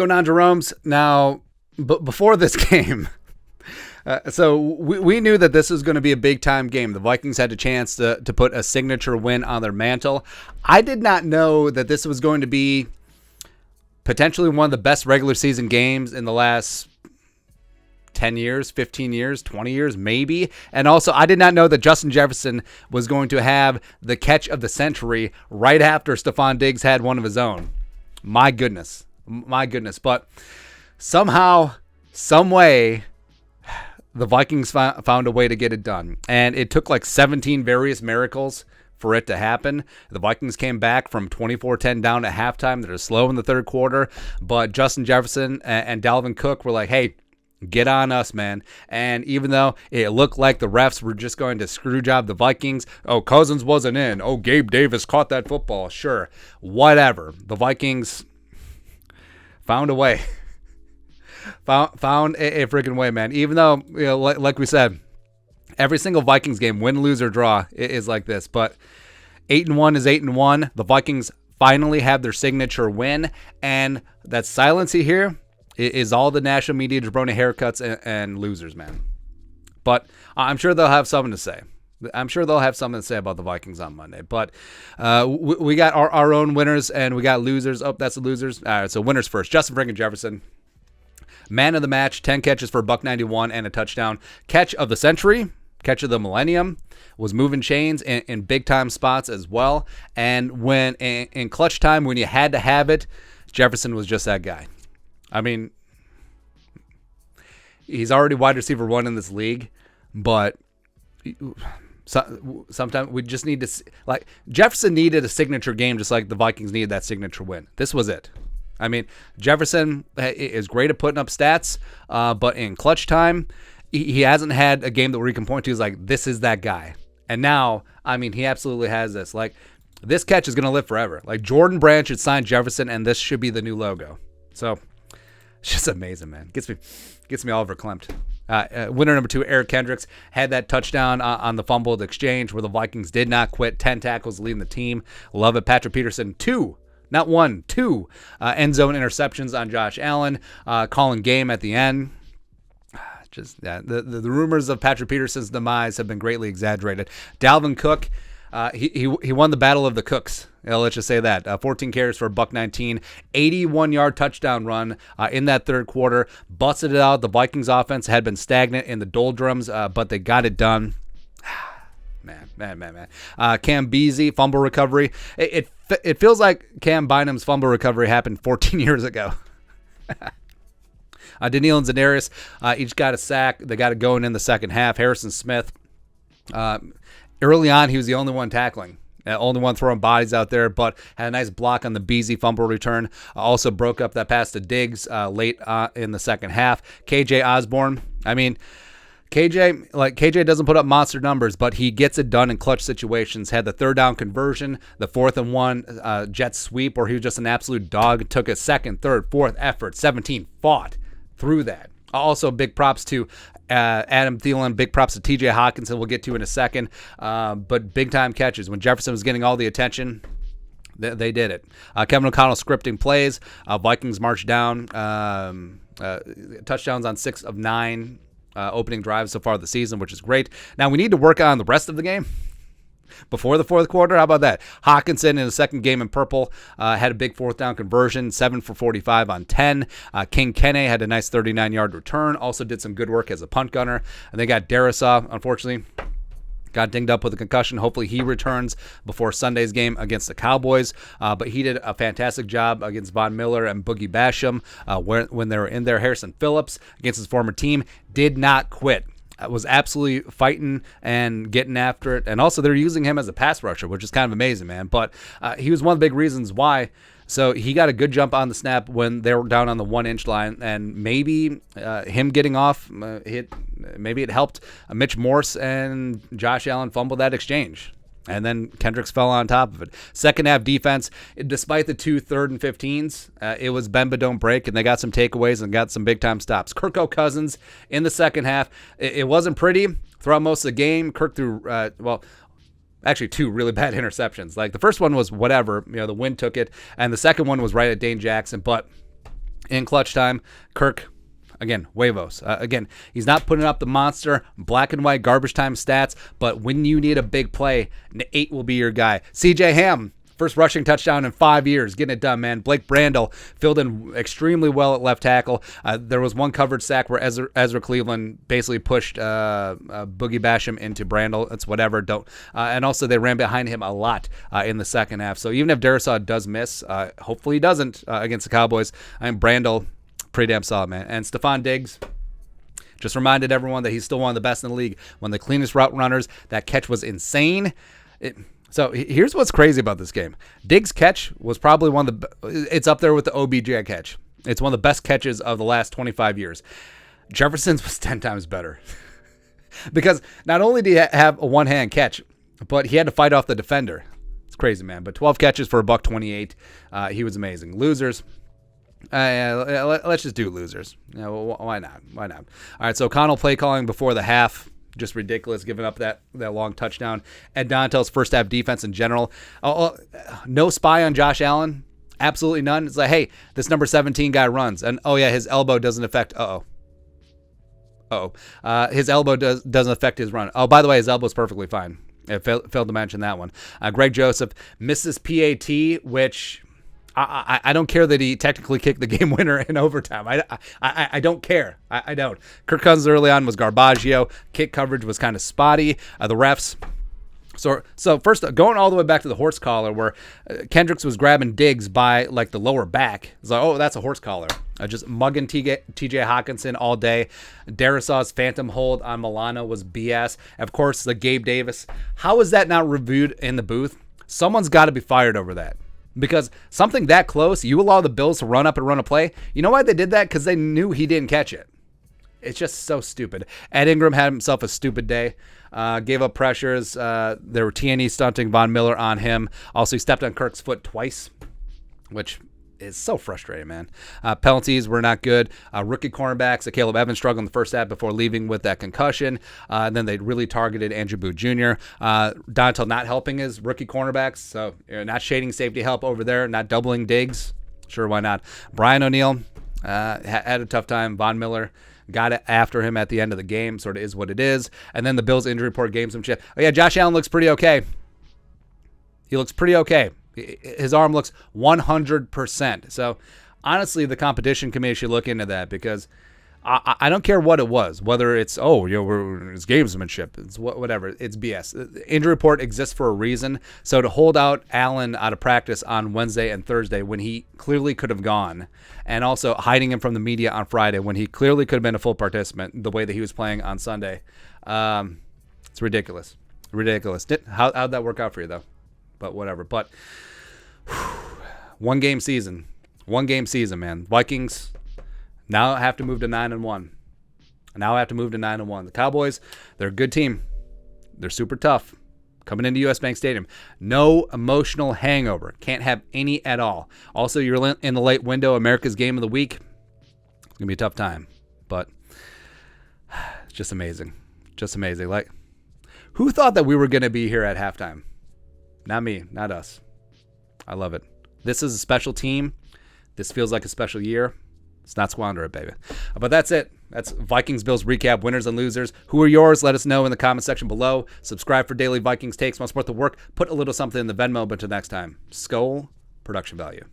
going on, Jerome's? Now, before this game, so we knew that this was going to be a big-time game. The Vikings had a chance to put a signature win on their mantle. I did not know that this was going to be potentially one of the best regular season games in the last 10 years, 15 years, 20 years, maybe. And also, I did not know that Justin Jefferson was going to have the catch of the century right after Stephon Diggs had one of his own. My goodness. But somehow, some way, the Vikings found a way to get it done. And it took like 17 various miracles for it to happen. The Vikings came back from 24-10 down at halftime. They're slow in the third quarter. But Justin Jefferson and Dalvin Cook were like, hey, get on us, man. And even though it looked like the refs were just going to screw job the Vikings, oh, Cousins wasn't in. Oh, Gabe Davis caught that football. Sure. Whatever. The Vikings found a way. Found a freaking way, man. Even though, like we said, every single Vikings game, win, lose, or draw, is like this. But 8-1 is 8-1. The Vikings finally have their signature win. And that silence here is all the national media jabroni haircuts and losers, man. But I'm sure they'll have something to say. About the Vikings on Monday. But we got our own winners and we got losers. Oh, that's the losers. All right, so winners first. Justin freaking Jefferson. Man of the match, 10 catches for $191 and a touchdown. Catch of the century, catch of the millennium, was moving chains in big-time spots as well. And when in clutch time, when you had to have it, Jefferson was just that guy. I mean, he's already wide receiver 1 in this league, but sometimes we just need to see, like, Jefferson needed a signature game just like the Vikings needed that signature win. This was it. I mean, Jefferson is great at putting up stats, but in clutch time, he hasn't had a game that we can point to as like, this is that guy. And now, I mean, he absolutely has this. Like, this catch is going to live forever. Like, Jordan Brand should sign Jefferson, and this should be the new logo. So, it's just amazing, man. Gets me all verklempt. Winner number 2, Eric Kendricks, had that touchdown on the fumbled exchange where the Vikings did not quit. 10 tackles leading the team. Love it. Patrick Peterson, 2. Not 1, 2 end zone interceptions on Josh Allen, calling game at the end. The rumors of Patrick Peterson's demise have been greatly exaggerated. Dalvin Cook, he won the battle of the Cooks. Let's just say that. 14 carries for $119, 81-yard touchdown run in that third quarter. Busted it out. The Vikings offense had been stagnant in the doldrums, but they got it done. Man. Cam Beasley, fumble recovery. It feels like Cam Bynum's fumble recovery happened 14 years ago. Daniil and Za'Darius each got a sack. They got it going in the second half. Harrison Smith, early on, he was the only one tackling. Only one throwing bodies out there, but had a nice block on the Beasley fumble return. Also broke up that pass to Diggs late in the second half. KJ Osborne, I mean, KJ doesn't put up monster numbers, but he gets it done in clutch situations. Had the third down conversion, the 4th and 1 jet sweep where he was just an absolute dog. Took a second, third, fourth effort, 17, fought through that. Also, big props to Adam Thielen, big props to TJ Hawkinson, we'll get to in a second. But big-time catches. When Jefferson was getting all the attention, they did it. Kevin O'Connell scripting plays. Vikings marched down. Touchdowns on 6 of 9 opening drives so far this season, which is great. Now, we need to work on the rest of the game before the fourth quarter. How about that? Hawkinson in the second game in purple had a big 4th down conversion, 7 for 45 on 10. King Kene had a nice 39-yard return. Also did some good work as a punt gunner. And they got Darisaw, unfortunately, got dinged up with a concussion. Hopefully he returns before Sunday's game against the Cowboys. But he did a fantastic job against Von Miller and Boogie Basham when they were in there. Harrison Phillips against his former team did not quit. Was absolutely fighting and getting after it. And also they're using him as a pass rusher, which is kind of amazing, man. But he was one of the big reasons why. So he got a good jump on the snap when they were down on the 1-inch line. And maybe him getting off, maybe it helped Mitch Morse and Josh Allen fumble that exchange. And then Kendricks fell on top of it. Second half defense, despite the 2 3rd and 15s, it was bend but don't break, and they got some takeaways and got some big-time stops. Kirk Cousins in the second half, it wasn't pretty throughout most of the game. Kirk threw, actually 2 really bad interceptions. Like, the first one was whatever, the wind took it, and the second one was right at Dane Jackson, but In clutch time, Kirk, again, huevos. Again, he's not putting up the monster black and white garbage time stats, but when you need a big play, 8 will be your guy. CJ Ham, first rushing touchdown in 5 years, getting it done, man. Blake Brandel filled in extremely well at left tackle. There was one coverage sack where Ezra Cleveland basically pushed Boogie Basham into Brandel. It's whatever. And also they ran behind him a lot in the second half. So even if Darisaw does miss, hopefully he doesn't against the Cowboys, Brandel, pretty damn solid, man. And Stephon Diggs just reminded everyone that he's still one of the best in the league. One of the cleanest route runners. That catch was insane. So here's what's crazy about this game. Diggs' catch was probably it's up there with the OBJ catch. It's one of the best catches of the last 25 years. Jefferson's was 10 times better. Because not only did he have a one-hand catch, but he had to fight off the defender. It's crazy, man. But 12 catches for $128. He was amazing. Losers. Let's just do losers. Why not? All right, so O'Connell play calling before the half. Just ridiculous, giving up that long touchdown. Ed Donatell's first half defense in general. No spy on Josh Allen. Absolutely none. It's like, hey, this number 17 guy runs. And, his elbow doesn't affect... his elbow doesn't affect his run. Oh, by the way, his elbow's perfectly fine. I failed to mention that one. Greg Joseph misses PAT, which... I don't care that he technically kicked the game winner in overtime. I don't care. I don't. Kirk Cousins early on was garbaggio. Kick coverage was kind of spotty. The refs. So first, going all the way back to the horse collar where Kendricks was grabbing Diggs by like the lower back. It's like, that's a horse collar. Just mugging TJ Hawkinson all day. Darisaw's phantom hold on Milano was BS. Of course, the Gabe Davis. How is that not reviewed in the booth? Someone's got to be fired over that. Because something that close, you allow the Bills to run up and run a play. You know why they did that? Because they knew he didn't catch it. It's just so stupid. Ed Ingram had himself a stupid day. Gave up pressures. There were T&E stunting Von Miller on him. Also, he stepped on Kirk's foot twice, which is so frustrating, man. Penalties were not good. Rookie cornerbacks, Caleb Evans struggled in the first half before leaving with that concussion. And then they really targeted Andrew Booth Jr. Donatell not helping his rookie cornerbacks, so not shading safety help over there, not doubling Diggs. Sure, why not? Brian O'Neill had a tough time. Von Miller got it after him at the end of the game, sort of is what it is. And then the Bills injury report gamesmanship. Josh Allen looks pretty okay. He looks pretty okay. His arm looks 100%. So, honestly, the competition committee should look into that because I don't care what it was, whether it's, it's gamesmanship, it's whatever, it's BS. The injury report exists for a reason. So, to hold out Allen out of practice on Wednesday and Thursday when he clearly could have gone, and also hiding him from the media on Friday when he clearly could have been a full participant the way that he was playing on Sunday, it's ridiculous. How'd that work out for you, though? But whatever. But one game season, man. Vikings now have to move to 9-1. The Cowboys, they're a good team. They're super tough. Coming into US Bank Stadium. No emotional hangover. Can't have any at all. Also, you're in the late window, America's Game of the Week. It's going to be a tough time. But it's just amazing. Like, who thought that we were going to be here at halftime? Not me, not us. I love it. This is a special team. This feels like a special year. Let's not squander it, baby. But that's it. That's Vikings-Bills recap, winners and losers. Who are yours? Let us know in the comment section below. Subscribe for daily Vikings takes. Want to support the work? Put a little something in the Venmo. But until next time, Skol, production value.